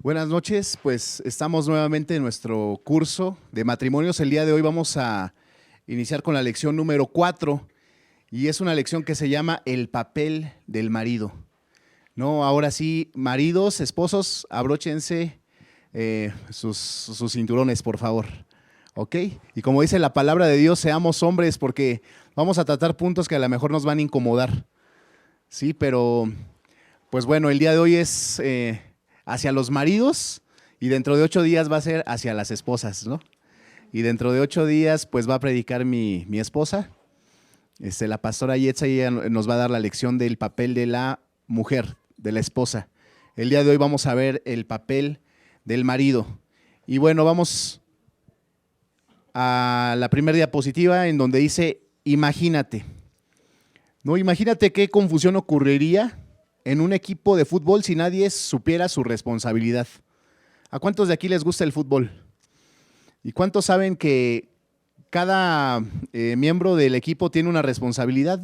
Buenas noches, pues estamos nuevamente en nuestro curso de matrimonios. El día de hoy vamos a iniciar con la lección número 4 y es una lección que se llama el papel del marido. No, ahora sí, maridos, esposos, abróchense sus cinturones, por favor. ¿Ok? Y como dice la palabra de Dios, seamos hombres porque vamos a tratar puntos que a lo mejor nos van a incomodar. Sí, pero pues bueno, el día de hoy es hacia los maridos y dentro de 8 días va a ser hacia las esposas, ¿no? Y dentro de 8 días pues va a predicar mi esposa, la pastora Yetza, y ella nos va a dar la lección del papel de la mujer, de la esposa. El día de hoy vamos a ver el papel del marido. Y bueno, vamos a la primera diapositiva en donde dice, imagínate. No, imagínate qué confusión ocurriría en un equipo de fútbol si nadie supiera su responsabilidad. ¿A cuántos de aquí les gusta el fútbol? ¿Y cuántos saben que cada miembro del equipo tiene una responsabilidad?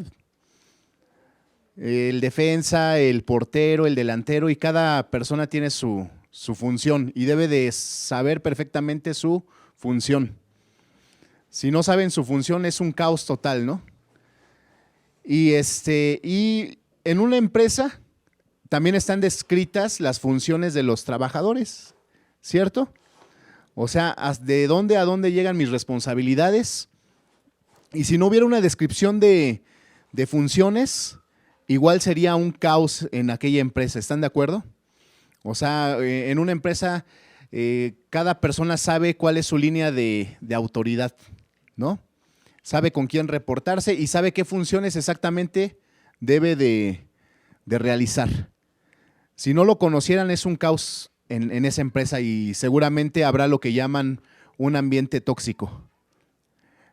El defensa, el portero, el delantero, y cada persona tiene su función y debe de saber perfectamente su función. Si no saben su función es un caos total, ¿no? Y en una empresa también están descritas las funciones de los trabajadores, ¿cierto? O sea, de dónde a dónde llegan mis responsabilidades. Y si no hubiera una descripción de funciones, igual sería un caos en aquella empresa, ¿están de acuerdo? O sea, en una empresa cada persona sabe cuál es su línea de autoridad, ¿no? Sabe con quién reportarse y sabe qué funciones exactamente debe de realizar. Si no lo conocieran es un caos en esa empresa y seguramente habrá lo que llaman un ambiente tóxico.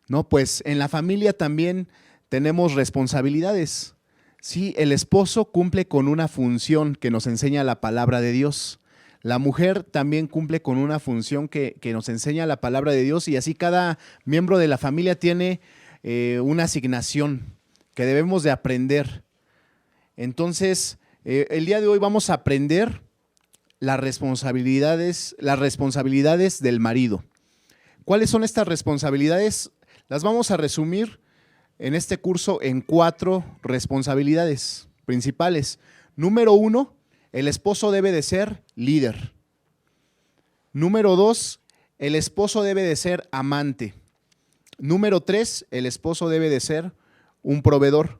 No, pues en la familia también tenemos responsabilidades. Sí, el esposo cumple con una función que nos enseña la palabra de Dios. La mujer también cumple con una función que nos enseña la palabra de Dios, y así cada miembro de la familia tiene una asignación que debemos de aprender. Entonces, el día de hoy vamos a aprender las responsabilidades del marido. ¿Cuáles son estas responsabilidades? Las vamos a resumir en este curso en 4 responsabilidades principales. Número 1, el esposo debe de ser líder. Número 2, el esposo debe de ser amante. Número 3, el esposo debe de ser un proveedor.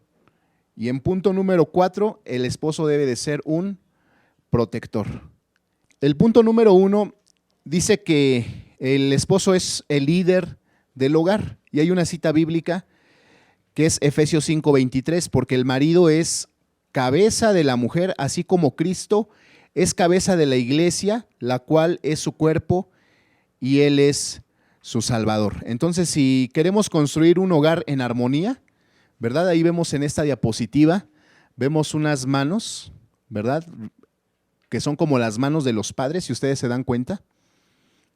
Y en punto número 4, el esposo debe de ser un protector. El punto número 1 dice que el esposo es el líder del hogar. Y hay una cita bíblica que es Efesios 5:23, porque el marido es cabeza de la mujer, así como Cristo es cabeza de la iglesia, la cual es su cuerpo y él es su salvador. Entonces, si queremos construir un hogar en armonía, ¿verdad? Ahí vemos en esta diapositiva, vemos unas manos, ¿verdad? Que son como las manos de los padres, si ustedes se dan cuenta,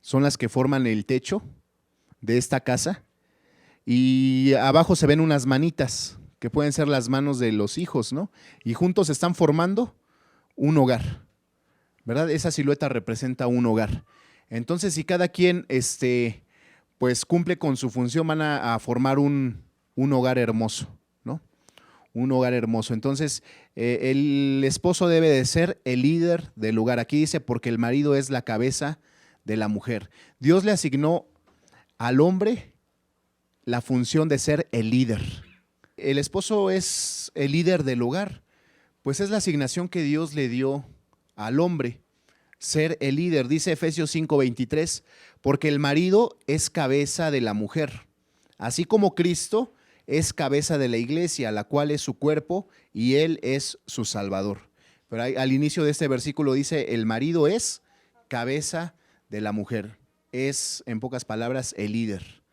son las que forman el techo de esta casa. Y abajo se ven unas manitas, que pueden ser las manos de los hijos, ¿no? Y juntos están formando un hogar, ¿verdad? Esa silueta representa un hogar. Entonces, si cada quien pues cumple con su función, van a formar un hogar hermoso, ¿no? Un hogar hermoso. Entonces, el esposo debe de ser el líder del hogar. Aquí dice, porque el marido es la cabeza de la mujer. Dios le asignó al hombre la función de ser el líder. El esposo es el líder del hogar, pues es la asignación que Dios le dio al hombre, ser el líder. Dice Efesios 5:23, porque el marido es cabeza de la mujer, así como Cristo es cabeza de la iglesia, la cual es su cuerpo y él es su salvador. Pero al inicio de este versículo dice, el marido es cabeza de la mujer, es en pocas palabras el líder.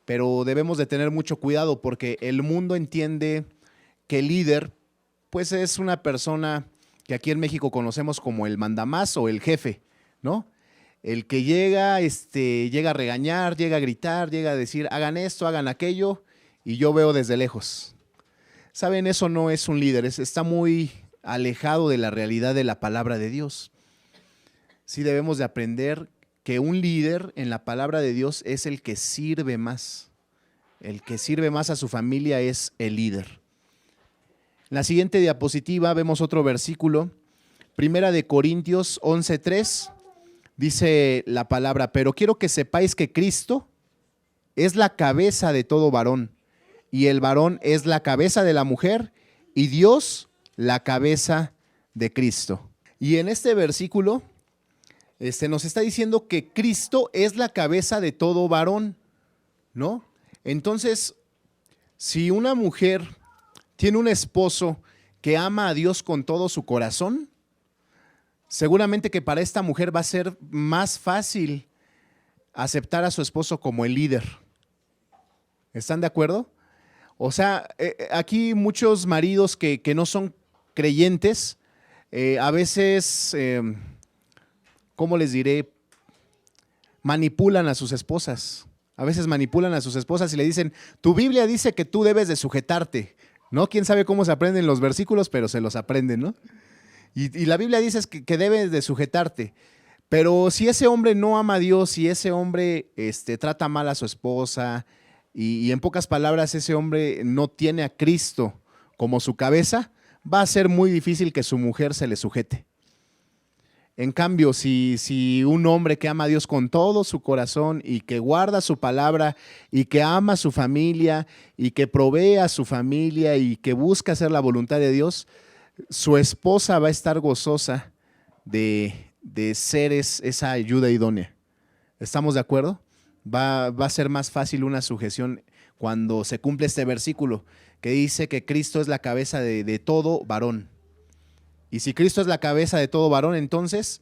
Pero debemos de tener mucho cuidado porque el mundo entiende que el líder pues es una persona que aquí en México conocemos como el mandamás o el jefe, ¿no? El que llega a regañar, llega a gritar, llega a decir hagan esto, hagan aquello, y yo veo desde lejos. Saben, eso no es un líder, está muy alejado de la realidad de la palabra de Dios. Sí debemos de aprender que un líder en la palabra de Dios es el que sirve más. El que sirve más a su familia es el líder. En la siguiente diapositiva vemos otro versículo. Primera de Corintios 11:3 dice la palabra: pero quiero que sepáis que Cristo es la cabeza de todo varón, y el varón es la cabeza de la mujer, y Dios la cabeza de Cristo. Y en este versículo nos está diciendo que Cristo es la cabeza de todo varón, ¿no? Entonces, si una mujer tiene un esposo que ama a Dios con todo su corazón, seguramente que para esta mujer va a ser más fácil aceptar a su esposo como el líder. ¿Están de acuerdo? O sea, aquí muchos maridos que no son creyentes, a veces, ¿cómo les diré? Manipulan a sus esposas. A veces manipulan a sus esposas y le dicen: tu Biblia dice que tú debes de sujetarte, ¿no? Quién sabe cómo se aprenden los versículos, pero se los aprenden, ¿no? Y la Biblia dice que debes de sujetarte. Pero si ese hombre no ama a Dios, si ese hombre trata mal a su esposa, y en pocas palabras ese hombre no tiene a Cristo como su cabeza, va a ser muy difícil que su mujer se le sujete. En cambio, si un hombre que ama a Dios con todo su corazón y que guarda su palabra y que ama a su familia y que provee a su familia y que busca hacer la voluntad de Dios, su esposa va a estar gozosa de ser esa ayuda idónea. ¿Estamos de acuerdo? Va a ser más fácil una sujeción cuando se cumple este versículo que dice que Cristo es la cabeza de todo varón. Y si Cristo es la cabeza de todo varón, entonces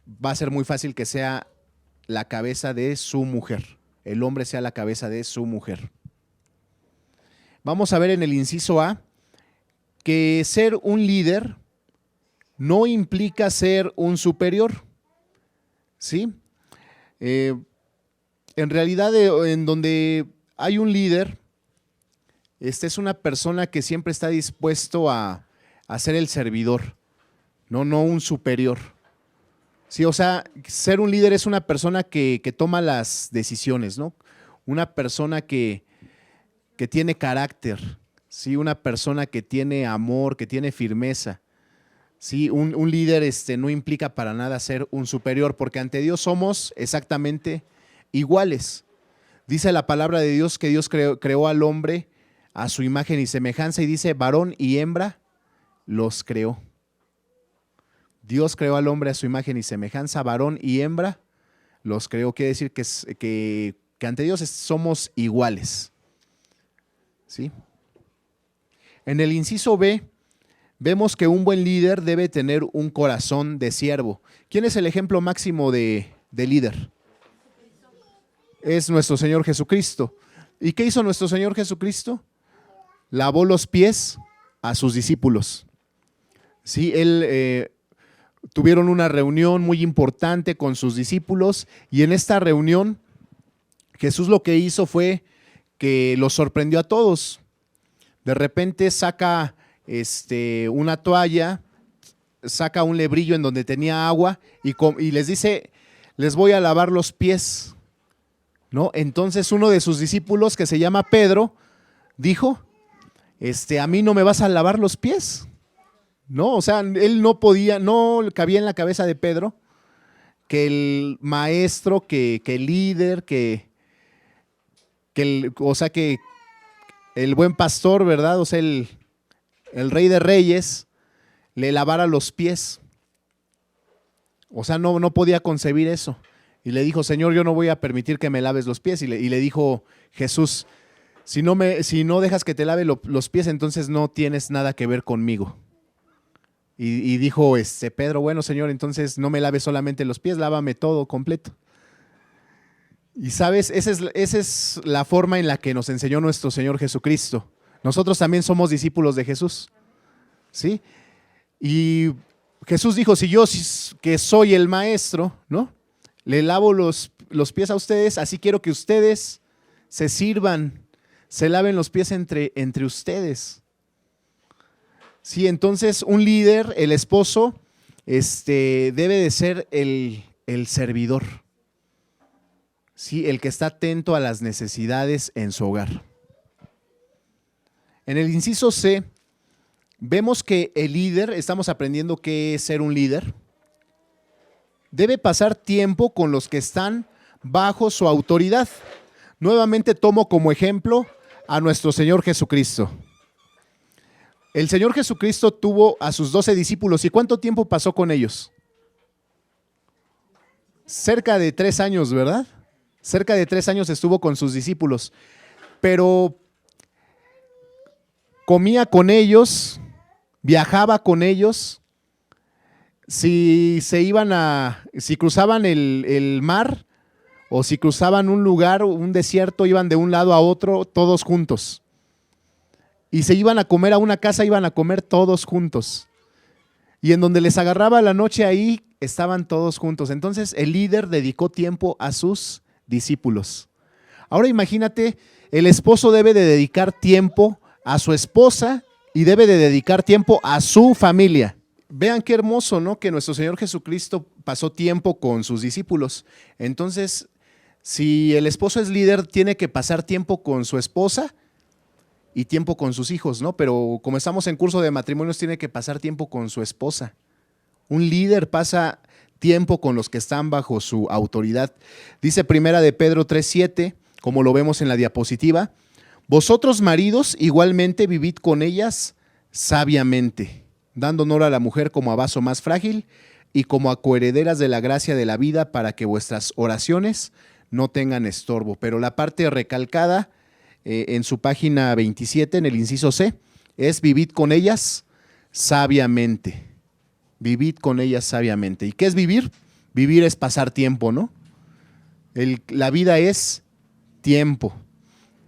va a ser muy fácil que sea la cabeza de su mujer. El hombre sea la cabeza de su mujer. Vamos a ver en el inciso A que ser un líder no implica ser un superior. ¿Sí? En realidad, en donde hay un líder, es una persona que siempre está dispuesto a ser el servidor, no un superior. Sí, o sea, ser un líder es una persona que toma las decisiones, ¿no? Una persona que tiene carácter, ¿sí? Una persona que tiene amor, que tiene firmeza. Sí, un líder no implica para nada ser un superior, porque ante Dios somos exactamente iguales. Dice la palabra de Dios que Dios creó al hombre a su imagen y semejanza, y dice: varón y hembra los creó. Dios creó al hombre a su imagen y semejanza, varón y hembra los creó. Quiere decir que ante Dios somos iguales. ¿Sí? En el inciso B, vemos que un buen líder debe tener un corazón de siervo. ¿Quién es el ejemplo máximo de líder? Es nuestro Señor Jesucristo. ¿Y qué hizo nuestro Señor Jesucristo? Lavó los pies a sus discípulos. Sí, tuvieron una reunión muy importante con sus discípulos, y en esta reunión Jesús lo que hizo fue que los sorprendió a todos. De repente saca una toalla, saca un lebrillo en donde tenía agua y les dice: les voy a lavar los pies, ¿no? Entonces uno de sus discípulos, que se llama Pedro, dijo: a mí no me vas a lavar los pies. No, o sea, él no podía, no cabía en la cabeza de Pedro que el maestro, que el líder, o sea, que el buen pastor, ¿verdad? O sea, el rey de reyes le lavara los pies. O sea, no podía concebir eso. Y le dijo: Señor, yo no voy a permitir que me laves los pies. Y le dijo Jesús: si no dejas que te lave los pies, entonces no tienes nada que ver conmigo. Y dijo Pedro: bueno, Señor, entonces no me laves solamente los pies, lávame todo completo. Y sabes, esa es la forma en la que nos enseñó nuestro Señor Jesucristo. Nosotros también somos discípulos de Jesús, ¿sí? Y Jesús dijo: si yo, que soy el maestro, ¿no?, le lavo los pies a ustedes, así quiero que ustedes se sirvan, se laven los pies entre ustedes. Sí, entonces un líder, el esposo, debe de ser el servidor, ¿sí? El que está atento a las necesidades en su hogar. En el inciso C, vemos que el líder, estamos aprendiendo qué es ser un líder, debe pasar tiempo con los que están bajo su autoridad. Nuevamente tomo como ejemplo a nuestro Señor Jesucristo. El Señor Jesucristo tuvo a sus 12 discípulos. ¿Y cuánto tiempo pasó con ellos? Cerca de 3 años, ¿verdad? Cerca de 3 años estuvo con sus discípulos. Pero comía con ellos, viajaba con ellos. Si cruzaban el mar o si cruzaban un lugar, un desierto, iban de un lado a otro todos juntos. Y se iban a comer a una casa, iban a comer todos juntos. Y en donde les agarraba la noche, ahí estaban todos juntos. Entonces el líder dedicó tiempo a sus discípulos. Ahora imagínate, el esposo debe de dedicar tiempo a su esposa y debe de dedicar tiempo a su familia. Vean qué hermoso, ¿no? Que nuestro Señor Jesucristo pasó tiempo con sus discípulos. Entonces, si el esposo es líder, tiene que pasar tiempo con su esposa y tiempo con sus hijos, ¿no? Pero como estamos en curso de matrimonios, tiene que pasar tiempo con su esposa. Un líder pasa tiempo con los que están bajo su autoridad. Dice Primera de Pedro 3:7, como lo vemos en la diapositiva: vosotros maridos igualmente vivid con ellas sabiamente, dando honor a la mujer como a vaso más frágil y como a coherederas de la gracia de la vida, para que vuestras oraciones no tengan estorbo. Pero la parte recalcada en su página 27, en el inciso C, es vivid con ellas sabiamente. Vivid con ellas sabiamente. ¿Y qué es vivir? Vivir es pasar tiempo, ¿no? La vida es tiempo.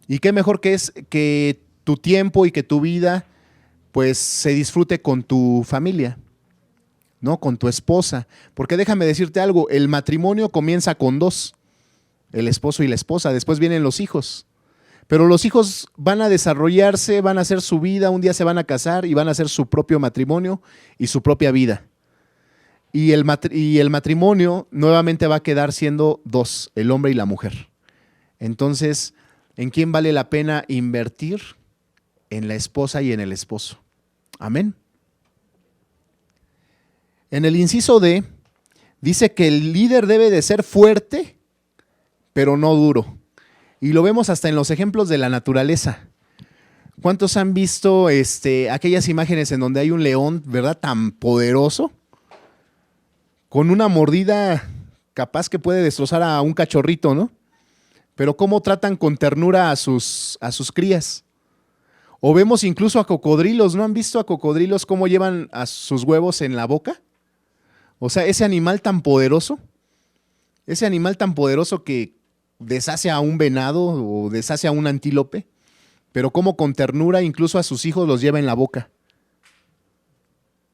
¿Y qué mejor que es que tu tiempo y que tu vida pues se disfrute con tu familia, ¿no? Con tu esposa. Porque déjame decirte algo, el matrimonio comienza con dos, el esposo y la esposa, después vienen los hijos. Pero los hijos van a desarrollarse, van a hacer su vida, un día se van a casar y van a hacer su propio matrimonio y su propia vida. Y el matrimonio nuevamente va a quedar siendo dos, el hombre y la mujer. Entonces, ¿en quién vale la pena invertir? En la esposa y en el esposo. Amén. En el inciso D, dice que el líder debe de ser fuerte, pero no duro. Y lo vemos hasta en los ejemplos de la naturaleza. ¿Cuántos han visto aquellas imágenes en donde hay un león, ¿verdad?, tan poderoso? Con una mordida capaz que puede destrozar a un cachorrito, ¿no? Pero cómo tratan con ternura a sus crías. O vemos incluso a cocodrilos, ¿no han visto a cocodrilos cómo llevan a sus huevos en la boca? O sea, ese animal tan poderoso que deshace a un venado o deshace a un antílope, pero cómo con ternura incluso a sus hijos los lleva en la boca.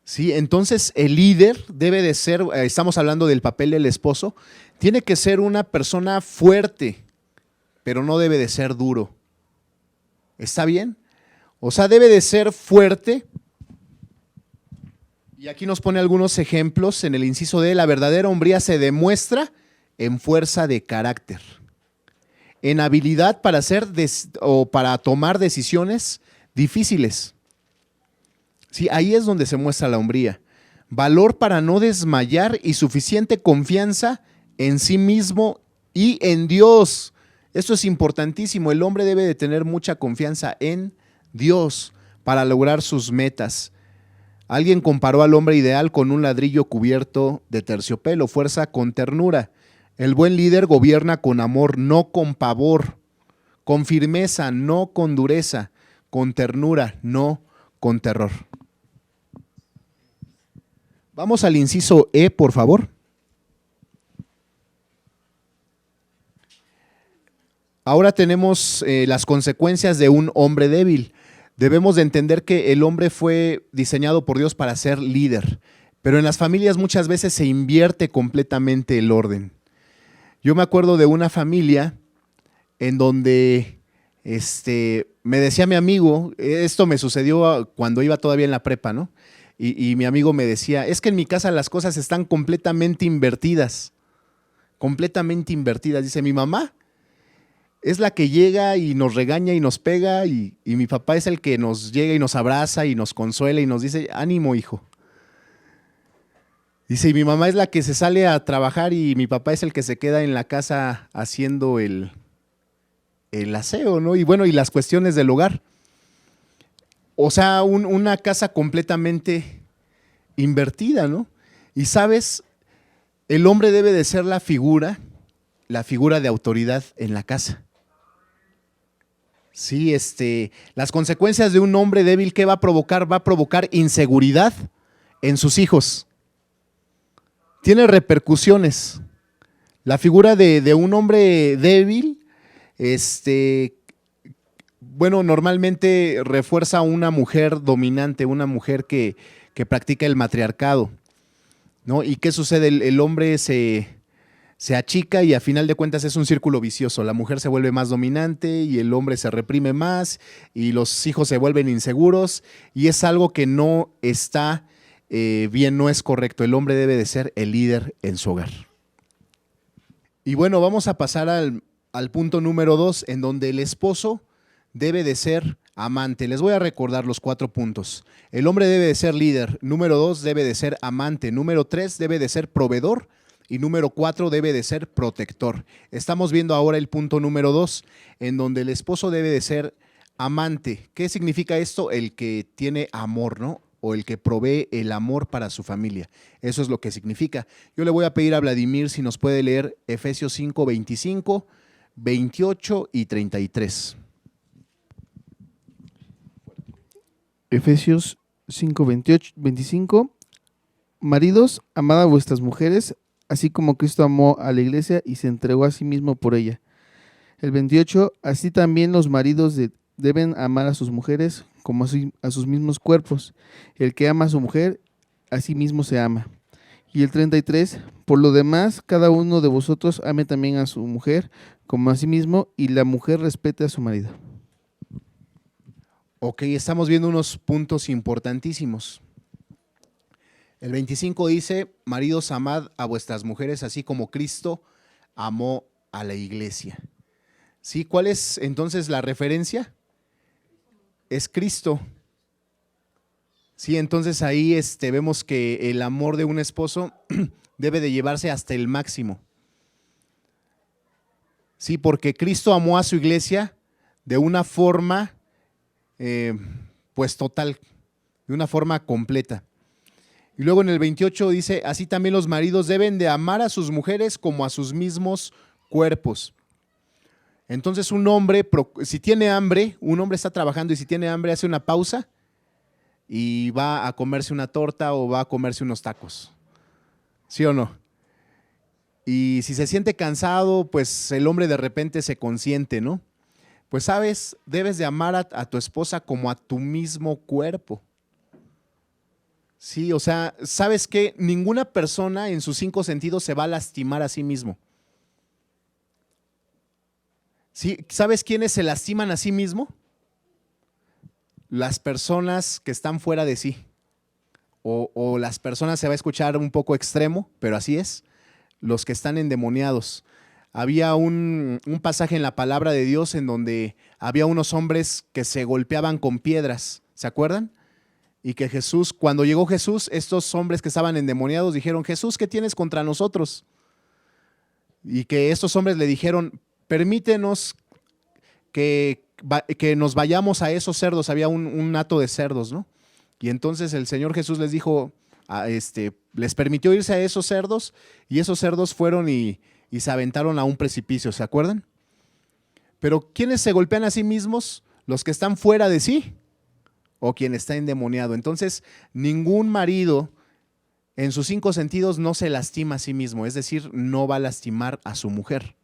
Sí, entonces el líder debe de ser, estamos hablando del papel del esposo, tiene que ser una persona fuerte, pero no debe de ser duro. ¿Está bien? O sea, debe de ser fuerte. Y aquí nos pone algunos ejemplos en el inciso D. La verdadera hombría se demuestra en fuerza de carácter, en habilidad para hacer o para tomar decisiones difíciles. Sí, ahí es donde se muestra la hombría. Valor para no desmayar y suficiente confianza en sí mismo y en Dios. Esto es importantísimo. El hombre debe de tener mucha confianza en Dios para lograr sus metas. Alguien comparó al hombre ideal con un ladrillo cubierto de terciopelo, fuerza con ternura. El buen líder gobierna con amor, no con pavor, con firmeza, no con dureza, con ternura, no con terror. Vamos al inciso E, por favor. Ahora tenemos las consecuencias de un hombre débil. Debemos de entender que el hombre fue diseñado por Dios para ser líder, pero en las familias muchas veces se invierte completamente el orden. Yo me acuerdo de una familia en donde me decía mi amigo, esto me sucedió cuando iba todavía en la prepa, ¿no? y mi amigo me decía, es que en mi casa las cosas están completamente invertidas. Completamente invertidas. Dice, mi mamá es la que llega y nos regaña y nos pega y mi papá es el que nos llega y nos abraza y nos consuela y nos dice, ánimo, hijo. Dice, y mi mamá es la que se sale a trabajar y mi papá es el que se queda en la casa haciendo el aseo, ¿no? Y bueno, y las cuestiones del hogar. O sea, una casa completamente invertida, ¿no? Y sabes, el hombre debe de ser la figura de autoridad en la casa. Sí, las consecuencias de un hombre débil, ¿qué va a provocar? Va a provocar inseguridad en sus hijos. Tiene repercusiones. La figura de un hombre débil, bueno, normalmente refuerza a una mujer dominante, una mujer que practica el matriarcado, ¿no? ¿Y qué sucede? El hombre se achica y a final de cuentas es un círculo vicioso. La mujer se vuelve más dominante y el hombre se reprime más y los hijos se vuelven inseguros y es algo que no está bien, no es correcto. El hombre debe de ser el líder en su hogar. Y bueno, vamos a pasar al punto número 2, en donde el esposo debe de ser amante. Les voy a recordar los 4 puntos. El hombre debe de ser líder. Número 2, debe de ser amante. Número 3, debe de ser proveedor. Y número 4, debe de ser protector. Estamos viendo ahora el punto número 2, en donde el esposo debe de ser amante. ¿Qué significa esto? El que tiene amor, ¿no? O el que provee el amor para su familia. Eso es lo que significa. Yo le voy a pedir a Vladimir si nos puede leer Efesios 5, 25, 28 y 33. Efesios 5, 28, 25. Maridos, amad a vuestras mujeres, así como Cristo amó a la iglesia y se entregó a sí mismo por ella. El 28, así también los maridos deben amar a sus mujeres como a sus mismos cuerpos. El que ama a su mujer, a sí mismo se ama. Y el 33, por lo demás, cada uno de vosotros ame también a su mujer como a sí mismo y la mujer respete a su marido. Ok, estamos viendo unos puntos importantísimos. El 25 dice, maridos, amad a vuestras mujeres así como Cristo amó a la iglesia. ¿Sí? ¿Cuál es entonces la referencia? Es Cristo. Sí, entonces ahí vemos que el amor de un esposo debe de llevarse hasta el máximo. Sí, porque Cristo amó a su iglesia de una forma, pues total, de una forma completa. Y luego en el 28 dice, así también los maridos deben de amar a sus mujeres como a sus mismos cuerpos. Entonces un hombre, si tiene hambre, un hombre está trabajando y si tiene hambre hace una pausa y va a comerse una torta o va a comerse unos tacos. ¿Sí o no? Y si se siente cansado, pues el hombre de repente se consiente, ¿no? Pues sabes, debes de amar a tu esposa como a tu mismo cuerpo. Sí, o sea, ¿sabes qué? Ninguna persona en sus 5 sentidos se va a lastimar a sí mismo. ¿Sí? ¿Sabes quiénes se lastiman a sí mismo? Las personas que están fuera de sí. O las personas, se va a escuchar un poco extremo, pero así es, los que están endemoniados. Había un pasaje en la palabra de Dios en donde había unos hombres que se golpeaban con piedras, ¿se acuerdan? Y que Jesús, cuando llegó Jesús, estos hombres que estaban endemoniados dijeron, Jesús, ¿qué tienes contra nosotros? Y que estos hombres le dijeron, permítenos que nos vayamos a esos cerdos. Había un hato de cerdos, ¿no? Y entonces el Señor Jesús les dijo, les permitió irse a esos cerdos y esos cerdos fueron y se aventaron a un precipicio, ¿se acuerdan? Pero ¿quiénes se golpean a sí mismos? Los que están fuera de sí o quien está endemoniado. Entonces, ningún marido en sus 5 sentidos no se lastima a sí mismo, es decir, no va a lastimar a su mujer,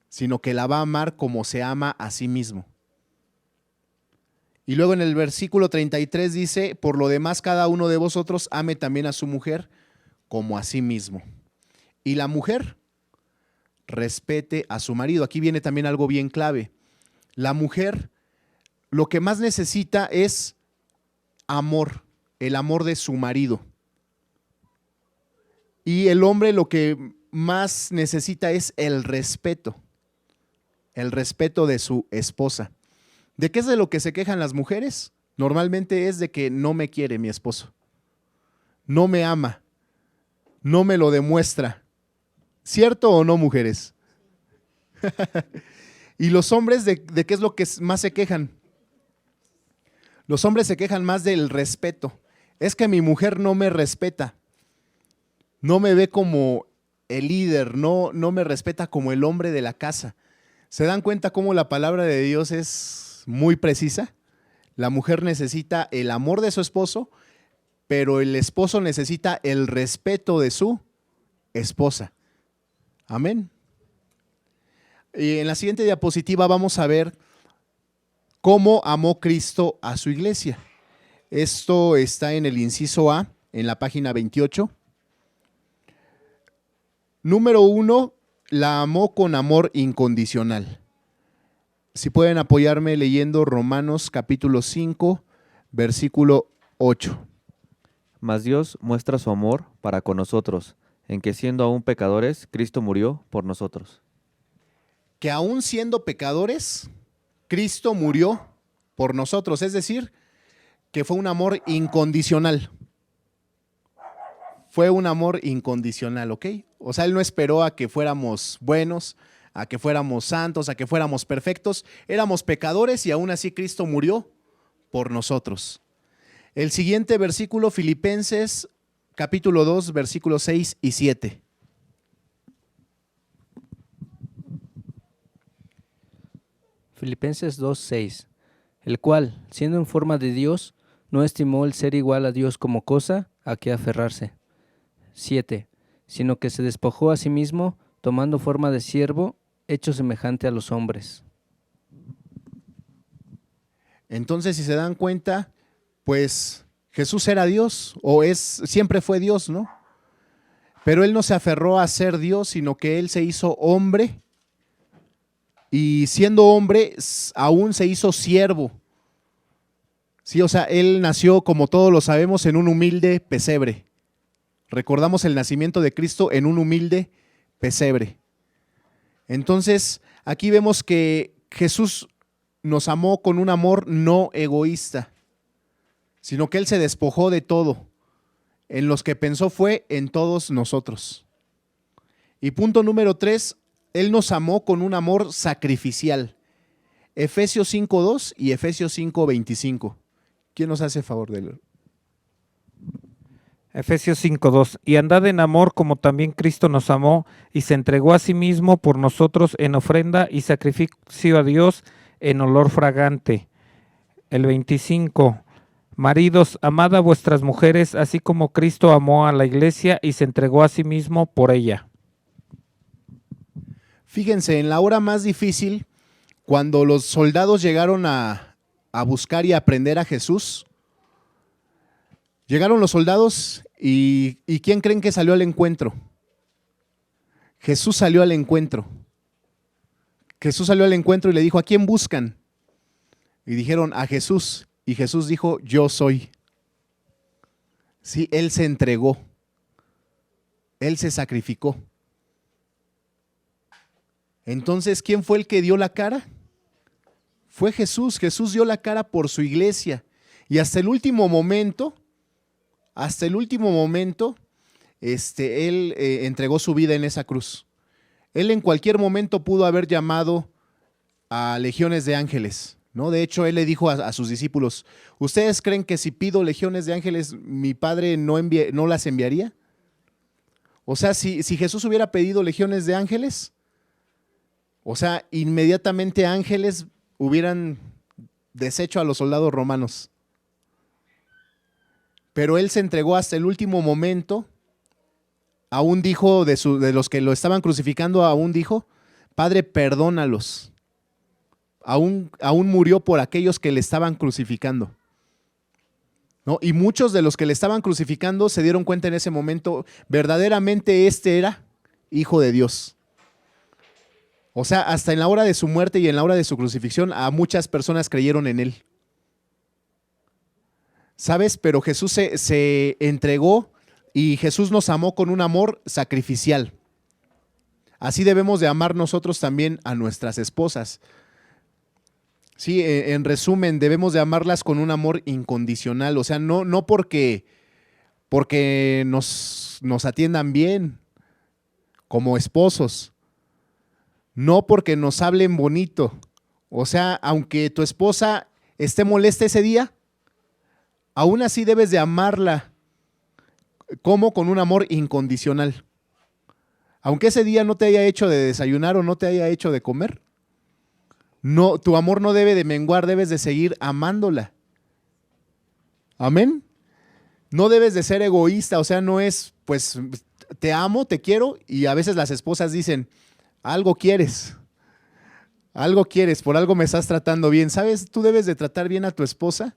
sino que la va a amar como se ama a sí mismo. Y luego en el versículo 33 dice, por lo demás cada uno de vosotros ame también a su mujer como a sí mismo. Y la mujer respete a su marido. Aquí viene también algo bien clave. La mujer lo que más necesita es amor. el amor de su marido. Y el hombre lo que más necesita es el respeto de su esposa. ¿De qué es de lo que se quejan las mujeres? Normalmente es de que no me quiere mi esposo, no me ama, no me lo demuestra. ¿Cierto o no, mujeres? ¿Y los hombres de qué es lo que más se quejan? Los hombres se quejan más del respeto. Es que mi mujer no me respeta, no me ve como el líder, no me respeta como el hombre de la casa. ¿Se dan cuenta cómo la palabra de Dios es muy precisa? La mujer necesita el amor de su esposo, pero el esposo necesita el respeto de su esposa. Amén. Y en la siguiente diapositiva vamos a ver cómo amó Cristo a su iglesia. Esto está en el inciso A, en la página 28. Número 1, la amó con amor incondicional. Si pueden apoyarme leyendo Romanos capítulo 5, versículo 8. Mas Dios muestra su amor para con nosotros, en que siendo aún pecadores, Cristo murió por nosotros. Que aún siendo pecadores, Cristo murió por nosotros. Es decir, que fue un amor incondicional. Fue un amor incondicional, ¿ok? O sea, Él no esperó a que fuéramos buenos, a que fuéramos santos, a que fuéramos perfectos. Éramos pecadores y aún así Cristo murió por nosotros. El siguiente versículo, Filipenses capítulo 2, versículos 6 y 7. Filipenses 2:6, el cual, siendo en forma de Dios, no estimó el ser igual a Dios como cosa a que aferrarse. 7, sino que se despojó a sí mismo, tomando forma de siervo, hecho semejante a los hombres. Entonces, si se dan cuenta, pues Jesús era Dios, siempre fue Dios, ¿no? Pero Él no se aferró a ser Dios, sino que Él se hizo hombre, y siendo hombre, aún se hizo siervo. Sí, o sea, Él nació, como todos lo sabemos, en un humilde pesebre. Recordamos el nacimiento de Cristo en un humilde pesebre. Entonces, aquí vemos que Jesús nos amó con un amor no egoísta, sino que Él se despojó de todo. En los que pensó fue en todos nosotros. Y punto número 3, Él nos amó con un amor sacrificial. Efesios 5:2 y Efesios 5:25. ¿Quién nos hace favor de leer? Efesios 5:2. Y andad en amor como también Cristo nos amó y se entregó a sí mismo por nosotros en ofrenda y sacrificio a Dios en olor fragante. El 25. Maridos, amad a vuestras mujeres, así como Cristo amó a la iglesia y se entregó a sí mismo por ella. Fíjense, en la hora más difícil, cuando los soldados llegaron a buscar y a prender a Jesús, llegaron los soldados y ¿quién creen que salió al encuentro? Jesús salió al encuentro. Jesús salió al encuentro y le dijo, ¿a quién buscan? Y dijeron, a Jesús. Y Jesús dijo, yo soy. Sí, Él se entregó. Él se sacrificó. Entonces, ¿quién fue el que dio la cara? Fue Jesús. Jesús dio la cara por su iglesia. Y hasta el último momento, Él entregó su vida en esa cruz. Él en cualquier momento pudo haber llamado a legiones de ángeles, ¿no? De hecho, Él le dijo a sus discípulos, ¿ustedes creen que si pido legiones de ángeles, mi Padre no las enviaría? O sea, si Jesús hubiera pedido legiones de ángeles, o sea, inmediatamente ángeles hubieran deshecho a los soldados romanos. Pero Él se entregó hasta el último momento. Aún dijo de los que lo estaban crucificando, aún dijo, Padre, perdónalos. Aún murió por aquellos que le estaban crucificando, ¿no? Y muchos de los que le estaban crucificando se dieron cuenta en ese momento, verdaderamente este era Hijo de Dios. O sea, hasta en la hora de su muerte y en la hora de su crucifixión, a muchas personas creyeron en Él. ¿sabes? Pero Jesús se entregó y Jesús nos amó con un amor sacrificial. Así debemos de amar nosotros también a nuestras esposas. Sí, en resumen, debemos de amarlas con un amor incondicional, o sea, no porque nos atiendan bien como esposos, no porque nos hablen bonito. O sea, aunque tu esposa esté molesta ese día, aún así debes de amarla como con un amor incondicional. Aunque ese día no te haya hecho de desayunar o no te haya hecho de comer, no, tu amor no debe de menguar, debes de seguir amándola. Amén. No debes de ser egoísta, o sea, no es, pues, te amo, te quiero, y a veces las esposas dicen, algo quieres, por algo me estás tratando bien. ¿Sabes? Tú debes de tratar bien a tu esposa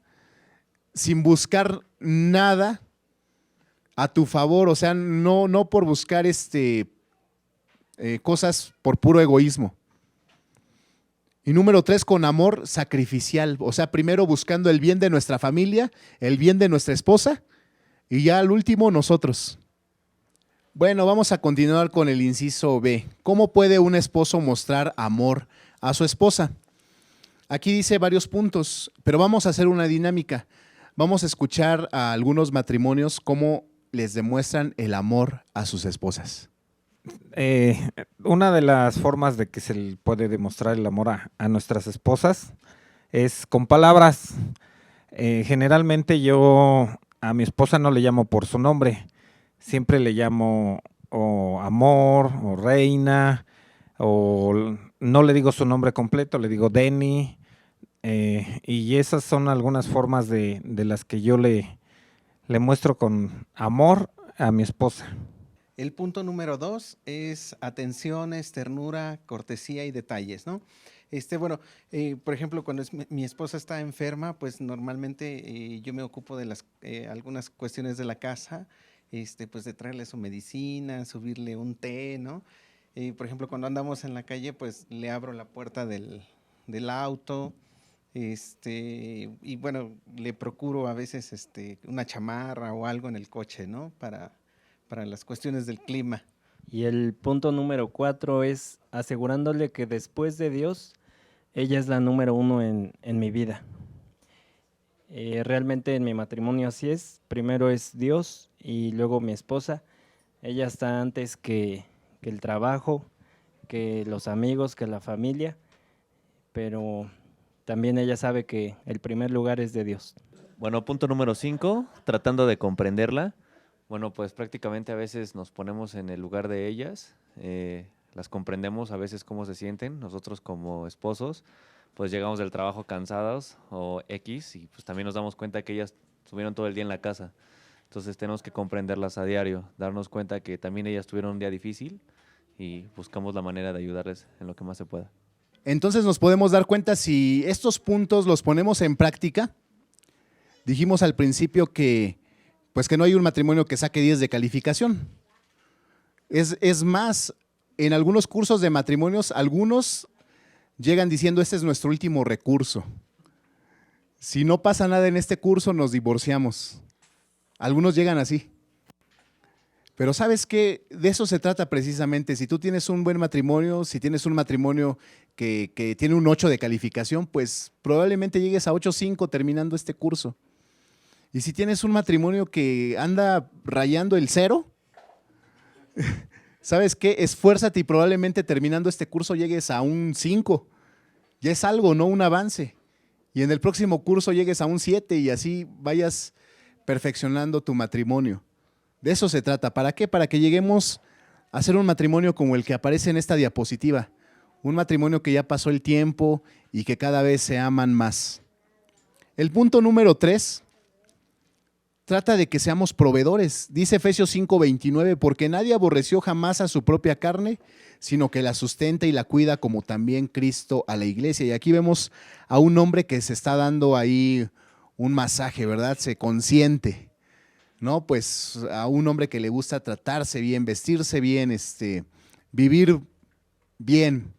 sin buscar nada a tu favor, o sea, no por buscar cosas por puro egoísmo. Y número 3, con amor sacrificial, o sea, primero buscando el bien de nuestra familia, el bien de nuestra esposa, y ya al último nosotros. Bueno, vamos a continuar con el inciso B. ¿Cómo puede un esposo mostrar amor a su esposa? Aquí dice varios puntos, pero vamos a hacer una dinámica. Vamos a escuchar a algunos matrimonios cómo les demuestran el amor a sus esposas. Una de las formas de que se le puede demostrar el amor a nuestras esposas es con palabras. Generalmente yo a mi esposa no le llamo por su nombre, siempre le llamo o amor o reina, o no le digo su nombre completo, le digo Denny, y esas son algunas formas de las que yo le muestro con amor a mi esposa. El punto número 2 es atenciones, ternura, cortesía y detalles, ¿no? Bueno, por ejemplo, cuando mi esposa está enferma, pues normalmente yo me ocupo de algunas cuestiones de la casa, pues de traerle su medicina, subirle un té, ¿no? Por ejemplo, cuando andamos en la calle, pues le abro la puerta del auto, y bueno, le procuro a veces una chamarra o algo en el coche, ¿no? Para las cuestiones del clima. Y el punto número 4 es asegurándole que después de Dios, ella es la número 1 en mi vida. Realmente en mi matrimonio así es, primero es Dios y luego mi esposa. Ella está antes que el trabajo, que los amigos, que la familia, pero también ella sabe que el primer lugar es de Dios. Bueno, punto número 5, tratando de comprenderla. Bueno, pues prácticamente a veces nos ponemos en el lugar de ellas, las comprendemos a veces cómo se sienten. Nosotros como esposos, pues llegamos del trabajo cansados o X y pues también nos damos cuenta que ellas estuvieron todo el día en la casa. Entonces tenemos que comprenderlas a diario, darnos cuenta que también ellas tuvieron un día difícil y buscamos la manera de ayudarles en lo que más se pueda. Entonces nos podemos dar cuenta si estos puntos los ponemos en práctica. Dijimos al principio que no hay un matrimonio que saque 10 de calificación. Es más, en algunos cursos de matrimonios, algunos llegan diciendo, este es nuestro último recurso. Si no pasa nada en este curso, nos divorciamos. Algunos llegan así. Pero ¿sabes qué? De eso se trata precisamente. Si tú tienes un buen matrimonio, si tienes un matrimonio que tiene un 8 de calificación, pues probablemente llegues a 8.5 terminando este curso. Y si tienes un matrimonio que anda rayando el 0, ¿sabes qué? Esfuérzate y probablemente terminando este curso llegues a un 5. Ya es algo, no un avance. Y en el próximo curso llegues a un 7 y así vayas perfeccionando tu matrimonio. De eso se trata. ¿Para qué? Para que lleguemos a ser un matrimonio como el que aparece en esta diapositiva. Un matrimonio que ya pasó el tiempo y que cada vez se aman más. El punto número 3 trata de que seamos proveedores. Dice Efesios 5:29, porque nadie aborreció jamás a su propia carne, sino que la sustenta y la cuida como también Cristo a la iglesia. Y aquí vemos a un hombre que se está dando ahí un masaje, ¿verdad? Se consiente, ¿no? Pues a un hombre que le gusta tratarse bien, vestirse bien, vivir bien.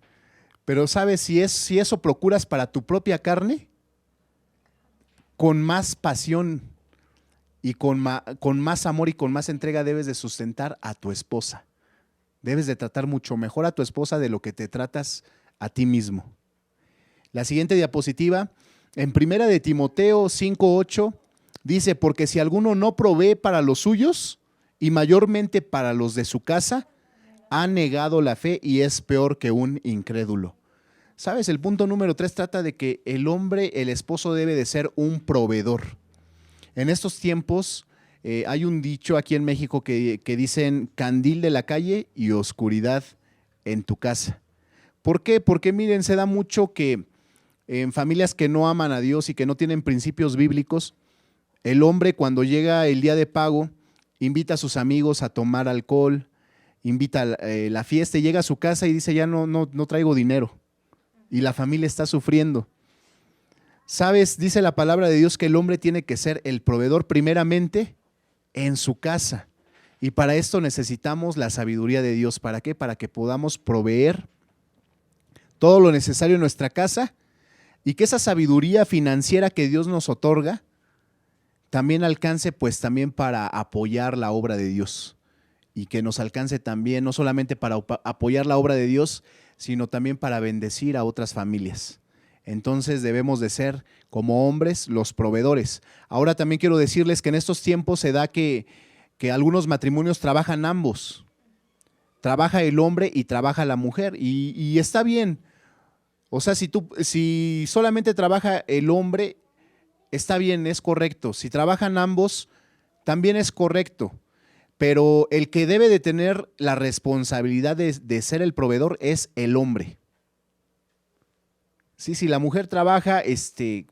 Pero ¿sabes? Si eso procuras para tu propia carne, con más pasión y con más amor y con más entrega debes de sustentar a tu esposa. Debes de tratar mucho mejor a tu esposa de lo que te tratas a ti mismo. La siguiente diapositiva, en 1 de Timoteo 5:8, dice, porque si alguno no provee para los suyos y mayormente para los de su casa, ha negado la fe y es peor que un incrédulo. ¿Sabes? El punto número 3 trata de que el hombre, el esposo, debe de ser un proveedor. En estos tiempos hay un dicho aquí en México que dicen candil de la calle y oscuridad en tu casa. ¿Por qué? Porque miren, se da mucho que en familias que no aman a Dios y que no tienen principios bíblicos, el hombre cuando llega el día de pago invita a sus amigos a tomar alcohol, invita a la fiesta y llega a su casa y dice ya no traigo dinero y la familia está sufriendo. ¿Sabes? Dice la palabra de Dios que el hombre tiene que ser el proveedor primeramente en su casa. Y para esto necesitamos la sabiduría de Dios. ¿Para qué? Para que podamos proveer todo lo necesario en nuestra casa y que esa sabiduría financiera que Dios nos otorga también alcance pues también para apoyar la obra de Dios y que nos alcance también no solamente para apoyar la obra de Dios, sino también para bendecir a otras familias. Entonces debemos de ser como hombres los proveedores. Ahora también quiero decirles que en estos tiempos se da que algunos matrimonios trabajan ambos. Trabaja el hombre y trabaja la mujer y está bien. O sea, si solamente trabaja el hombre, está bien, es correcto. Si trabajan ambos, también es correcto. Pero el que debe de tener la responsabilidad de ser el proveedor es el hombre. Sí, si la mujer trabaja,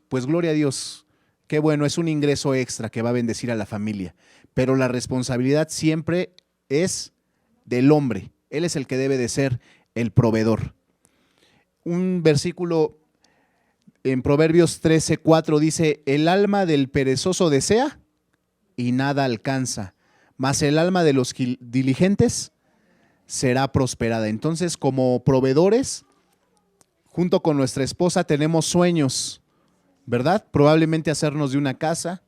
pues gloria a Dios. Qué bueno, es un ingreso extra que va a bendecir a la familia. Pero la responsabilidad siempre es del hombre. Él es el que debe de ser el proveedor. Un versículo en Proverbios 13:4 dice, el alma del perezoso desea y nada alcanza, mas el alma de los diligentes será prosperada. Entonces, como proveedores, junto con nuestra esposa tenemos sueños, ¿verdad? Probablemente hacernos de una casa,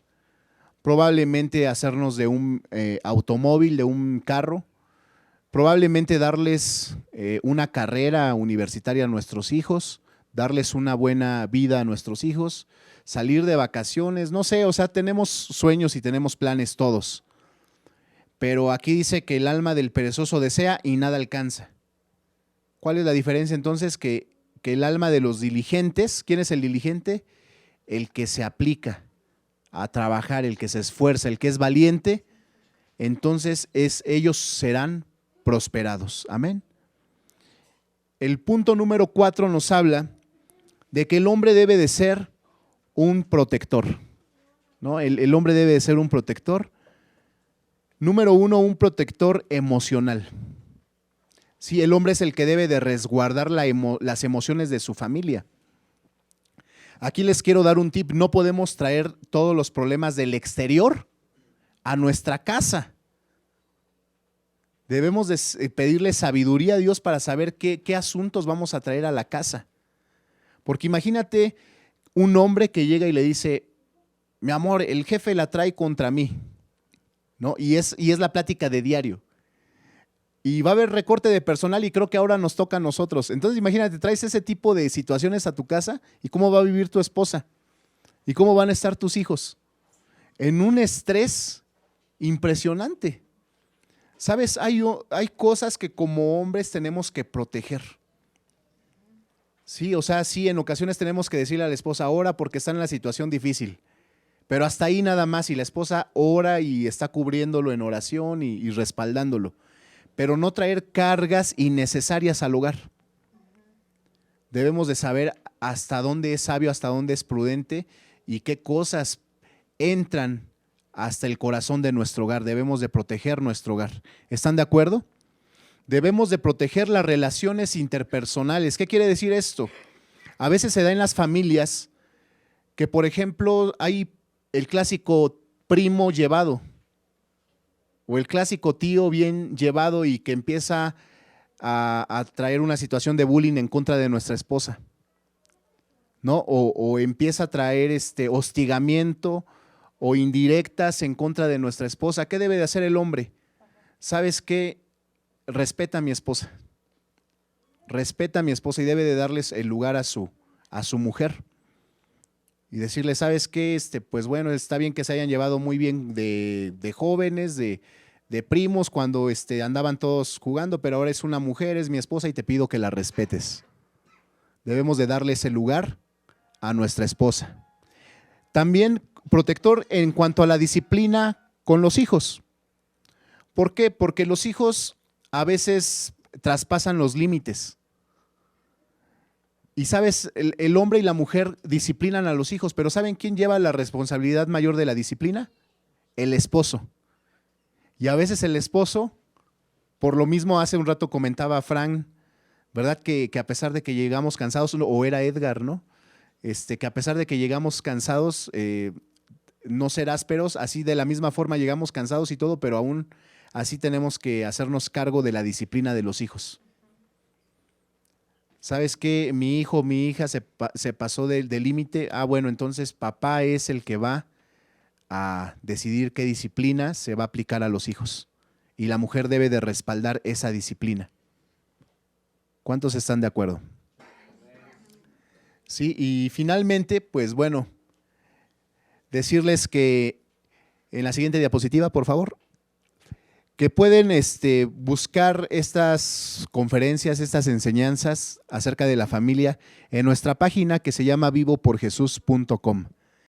probablemente hacernos de un automóvil, de un carro, probablemente darles una carrera universitaria a nuestros hijos, darles una buena vida a nuestros hijos, salir de vacaciones, no sé, o sea, tenemos sueños y tenemos planes todos. Pero aquí dice que el alma del perezoso desea y nada alcanza. ¿Cuál es la diferencia entonces? Que el alma de los diligentes, ¿quién es el diligente? El que se aplica a trabajar, el que se esfuerza, el que es valiente, entonces ellos serán prosperados. Amén. El punto número 4 nos habla de que el hombre debe de ser un protector, ¿no? El hombre debe de ser un protector. Número 1, un protector emocional. Sí, el hombre es el que debe de resguardar las emociones de su familia. Aquí les quiero dar un tip, no podemos traer todos los problemas del exterior a nuestra casa. Debemos de pedirle sabiduría a Dios para saber qué asuntos vamos a traer a la casa. Porque imagínate un hombre que llega y le dice, mi amor, el jefe la trae contra mí, ¿no? Y es la plática de diario. Y va a haber recorte de personal y creo que ahora nos toca a nosotros. Entonces imagínate, traes ese tipo de situaciones a tu casa y cómo va a vivir tu esposa y cómo van a estar tus hijos. En un estrés impresionante. ¿Sabes? Hay cosas que como hombres tenemos que proteger. Sí, o sea, sí, en ocasiones tenemos que decirle a la esposa, ora porque está en la situación difícil. Pero hasta ahí nada más y la esposa ora y está cubriéndolo en oración y respaldándolo. Pero no traer cargas innecesarias al hogar. Debemos de saber hasta dónde es sabio, hasta dónde es prudente y qué cosas entran hasta el corazón de nuestro hogar. Debemos de proteger nuestro hogar. ¿Están de acuerdo? Debemos de proteger las relaciones interpersonales. ¿Qué quiere decir esto? A veces se da en las familias que, por ejemplo, hay el clásico primo llevado o el clásico tío bien llevado y que empieza a traer una situación de bullying en contra de nuestra esposa, ¿no? O empieza a traer hostigamiento o indirectas en contra de nuestra esposa, ¿qué debe de hacer el hombre? ¿Sabes qué? Respeta a mi esposa. Respeta a mi esposa y debe de darles el lugar a su mujer. Y decirle, ¿sabes qué? Pues bueno, está bien que se hayan llevado muy bien de jóvenes, de primos, cuando andaban todos jugando, pero ahora es una mujer, es mi esposa y te pido que la respetes. Debemos de darle ese lugar a nuestra esposa. También protector en cuanto a la disciplina con los hijos. ¿Por qué? Porque los hijos a veces traspasan los límites. Y sabes, el hombre y la mujer disciplinan a los hijos, pero ¿saben quién lleva la responsabilidad mayor de la disciplina? El esposo. Y a veces el esposo, por lo mismo hace un rato comentaba Frank, ¿verdad? Que a pesar de que llegamos cansados, o era Edgar, ¿no? Que a pesar de que llegamos cansados, no ser ásperos, así de la misma forma llegamos cansados y todo, pero aún así tenemos que hacernos cargo de la disciplina de los hijos. ¿Sabes qué? Mi hijo, mi hija se pasó del límite. Bueno, entonces papá es el que va a decidir qué disciplina se va a aplicar a los hijos. Y la mujer debe de respaldar esa disciplina. ¿Cuántos están de acuerdo? Sí, y finalmente, pues bueno, decirles que en la siguiente diapositiva, por favor, que pueden buscar estas conferencias, estas enseñanzas acerca de la familia en nuestra página que se llama vivoporjesús.com.